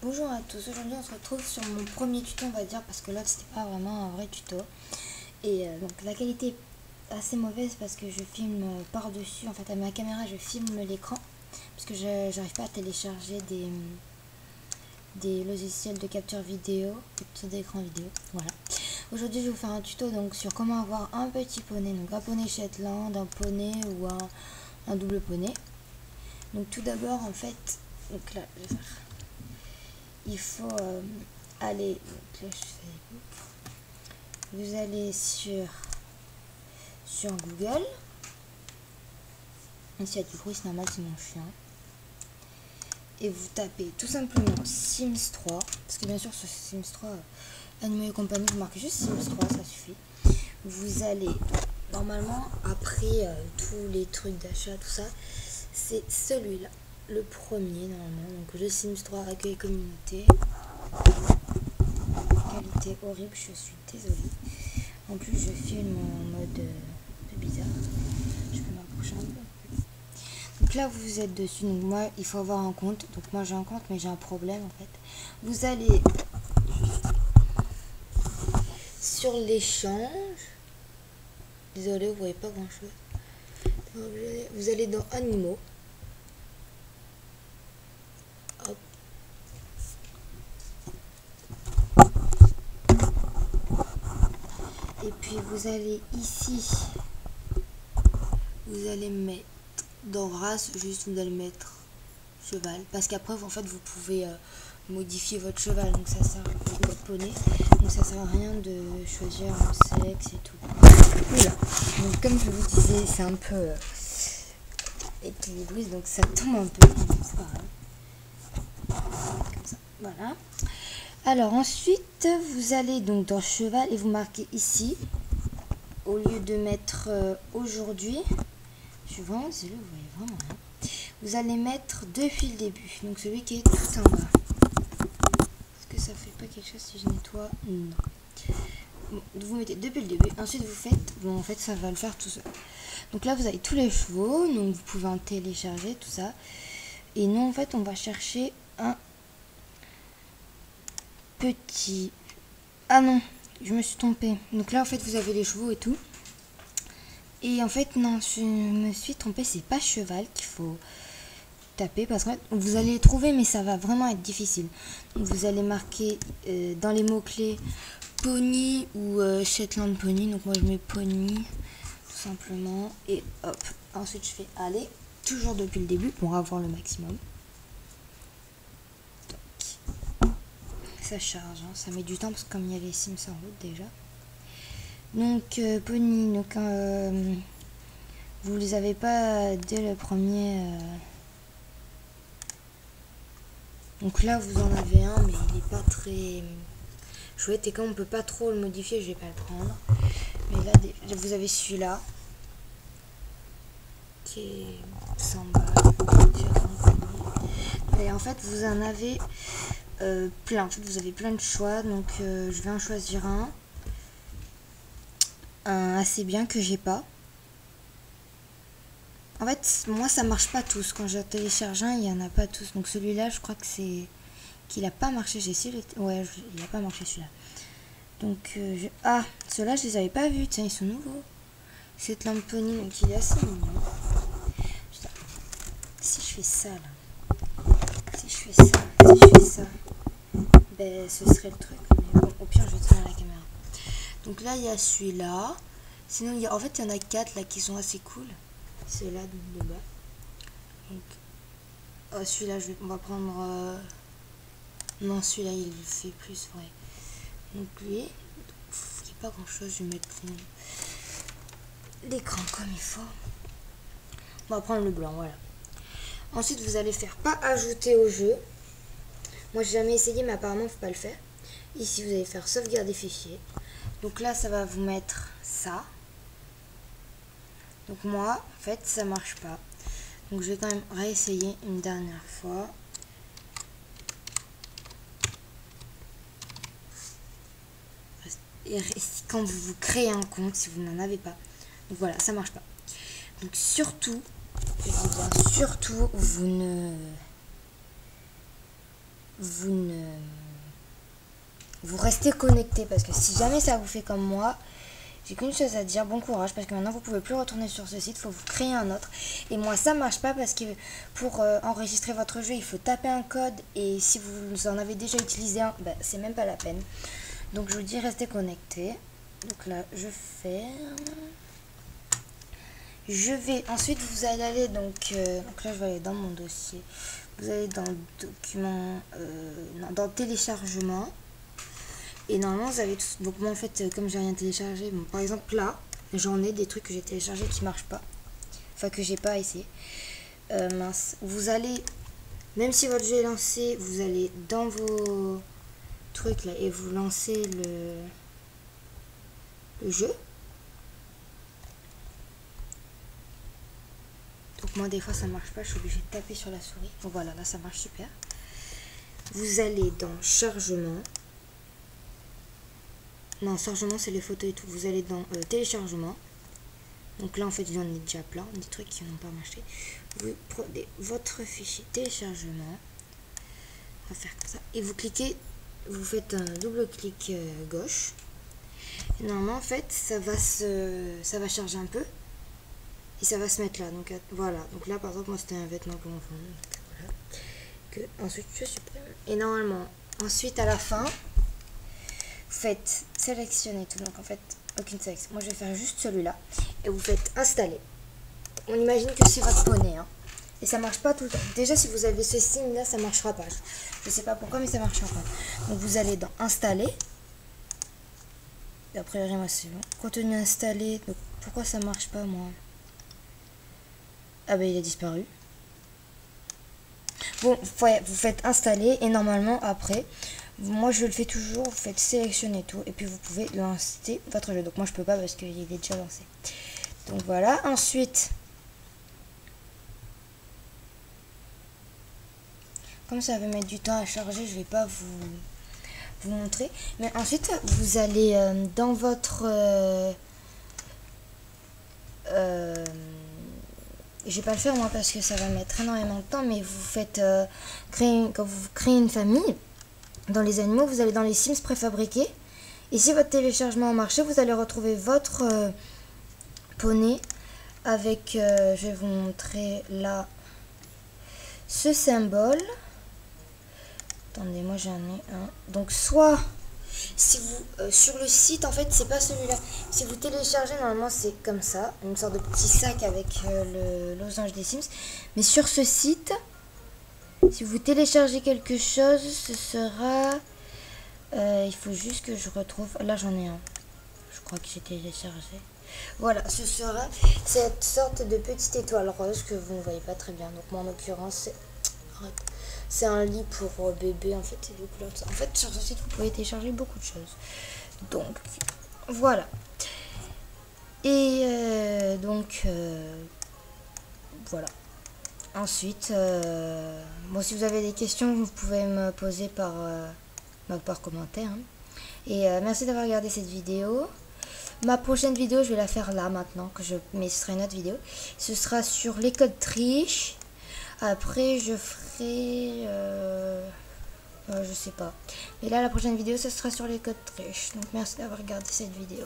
Bonjour à tous, aujourd'hui on se retrouve sur mon premier tuto on va dire parce que là c'était pas vraiment un vrai tuto et donc la qualité est assez mauvaise parce que je filme par dessus, en fait à ma caméra je filme l'écran parce que j'arrive pas à télécharger des logiciels de capture vidéo, capture d'écran vidéo, voilà. Aujourd'hui je vais vous faire un tuto donc sur comment avoir un petit poney, donc un poney Shetland, un poney ou un double poney. Donc tout d'abord en fait, donc là je vais faire. Il faut aller, donc là je fais, vous allez sur Google, ici il y a du bruit, c'est normal, c'est mon chien, et vous tapez tout simplement Sims 3, parce que bien sûr sur Sims 3, Animaux et compagnie, vous marquez juste Sims 3, ça suffit. Vous allez, normalement, après tous les trucs d'achat, tout ça, c'est celui-là, le premier normalement, donc le Sims 3 accueil communauté. Qualité horrible, je suis désolée. En plus, je filme en mode un peu bizarre. Je peux m'approcher un peu. Donc là, vous êtes dessus. Donc moi, il faut avoir un compte. Donc moi, j'ai un compte, mais j'ai un problème en fait. Vous allez sur l'échange. Désolée, vous voyez pas grand chose. Vous allez dans animaux. Hop. Et puis vous allez ici. Vous allez mettre dans race, juste vous allez mettre cheval, parce qu'après en fait vous pouvez modifier votre cheval, donc ça sert à votre poney, donc ça sert à rien de choisir un sexe et tout. Voilà, donc comme je vous disais, c'est un peu équilibriste, donc ça tombe un peu, c'est pas grave. Comme ça, voilà. Alors ensuite vous allez donc dans cheval et vous marquez ici, au lieu de mettre aujourd'hui, je suis vraiment désolée, vous voyez vraiment rien. Vous allez mettre depuis le début, donc celui qui est tout en bas. Est-ce que ça fait pas quelque chose si je nettoie? Non. Bon, vous mettez depuis le début, ensuite vous faites, bon en fait ça va le faire tout seul. Donc là vous avez tous les chevaux, donc vous pouvez en télécharger tout ça. Et nous en fait on va chercher un petit... Ah non, je me suis trompée. Donc là en fait vous avez les chevaux et tout. Et en fait non, je me suis trompée, c'est pas cheval qu'il faut taper parce que vous allez les trouver mais ça va vraiment être difficile. Donc vous allez marquer dans les mots clés pony ou Shetland pony, donc moi je mets pony tout simplement et hop, ensuite je fais aller toujours depuis le début pour avoir le maximum. Donc, ça charge, hein, ça met du temps parce que comme il y a les Sims en route déjà. Donc pony, donc vous les avez pas dès le premier donc là vous en avez un mais il est pas très chouette et comme on peut pas trop le modifier je vais pas le prendre. Mais là vous avez celui-là qui est 100 balles. Et en fait vous en avez plein. En fait vous avez plein de choix donc je vais en choisir un assez bien que j'ai pas. En fait moi ça marche pas tous. Quand je télécharge un il y en a pas tous. Donc celui-là je crois que c'est qu'il a pas marché. J'ai essayé ouais il a pas marché celui-là. Donc ah ceux-là je les avais pas vus. Tiens ils sont nouveaux. Cette lampe pony donc il est assez mignon. Putain. Si je fais ça là, si je fais ça, ben ce serait le truc. Mais bon, au pire je vais tenir la caméra. Donc là il y a celui-là. Sinon il y a, en fait il y en a 4 là qui sont assez cool. C'est là de bas. Donc celui-là on va prendre non celui-là il fait plus ouais. Donc lui il n'y a pas grand chose. Je vais mettre l'écran comme il faut. On va prendre le blanc, voilà. Ensuite vous allez faire pas ajouter au jeu. Moi j'ai jamais essayé mais apparemment faut pas le faire. Ici vous allez faire sauvegarder fichier. Donc là ça va vous mettre ça. Donc moi en fait ça marche pas. Donc je vais quand même réessayer une dernière fois. Et quand vous créez un compte, si vous n'en avez pas. Donc voilà, ça marche pas. Donc surtout, je dis bien surtout, vous vous restez connecté, parce que si jamais ça vous fait comme moi, j'ai qu'une chose à dire, bon courage, parce que maintenant vous pouvez plus retourner sur ce site, il faut vous créer un autre. Et moi ça marche pas parce que pour enregistrer votre jeu, il faut taper un code, et si vous en avez déjà utilisé un, ben, c'est même pas la peine. Donc je vous dis, restez connecté. Donc là je ferme. Je vais ensuite, vous allez aller donc là je vais aller dans mon dossier. Vous allez dans le document, non, dans le téléchargement. Et normalement vous avez tout. Donc moi en fait comme j'ai rien téléchargé, bon, par exemple là j'en ai des trucs que j'ai téléchargés qui marchent pas, enfin que j'ai pas essayé. Mince, vous allez, même si votre jeu est lancé, vous allez dans vos trucs là et vous lancez le jeu. Donc moi des fois ça marche pas, je suis obligée de taper sur la souris. Donc voilà, là ça marche super. Vous allez dans chargement. Non, chargement c'est les photos et tout. Vous allez dans téléchargement. Donc là en fait j'en ai déjà plein, des trucs qui n'ont pas marché. Vous prenez votre fichier téléchargement. On va faire comme ça. Et vous cliquez, vous faites un double clic gauche. Et normalement en fait ça va charger un peu. Et ça va se mettre là, donc voilà. Donc là par exemple moi c'était un vêtement pour enfant. Voilà. Que ensuite je supprime. Et normalement, ensuite à la fin, vous faites sélectionner tout. Donc en fait, aucune sélection. Moi je vais faire juste celui-là. Et vous faites installer. On imagine que c'est votre poney. Hein. Et ça marche pas tout le temps. Déjà si vous avez ce signe là, ça marchera pas. Je sais pas pourquoi mais ça marchera pas. Donc vous allez dans installer. Et a priori moi c'est bon. Contenu installé. Donc pourquoi ça marche pas moi? Ah ben il a disparu. Bon, vous faites installer et normalement après, moi je le fais toujours, vous faites sélectionner tout et puis vous pouvez lancer votre jeu. Donc moi je peux pas parce qu'il est déjà lancé. Donc voilà, ensuite, comme ça va mettre du temps à charger, je vais pas vous montrer. Mais ensuite, vous allez dans votre... je vais pas le faire moi parce que ça va mettre énormément de temps, mais vous faites quand vous créez une famille dans les animaux, vous allez dans les Sims préfabriqués et si votre téléchargement a marché, vous allez retrouver votre poney avec je vais vous montrer là ce symbole. Attendez, moi j'en ai un. Donc soit si vous sur le site en fait c'est pas celui-là, si vous téléchargez normalement c'est comme ça, une sorte de petit sac avec le losange des Sims, mais sur ce site si vous téléchargez quelque chose ce sera il faut juste que je retrouve, là j'en ai un, je crois que j'ai téléchargé, voilà, ce sera cette sorte de petite étoile rose que vous ne voyez pas très bien, donc moi en l'occurrence c'est un lit pour bébé, en fait, c'est des couleurs. En fait, sur ce site, vous pouvez télécharger beaucoup de choses. Donc, voilà. Et donc, voilà. Ensuite, bon, si vous avez des questions, vous pouvez me poser par commentaire. Hein. Et merci d'avoir regardé cette vidéo. Ma prochaine vidéo, je vais la faire là, maintenant, mais ce sera une autre vidéo. Ce sera sur les codes triche. Après, je ferai... je sais pas. Mais là, la prochaine vidéo, ce sera sur les codes triche. Donc, merci d'avoir regardé cette vidéo.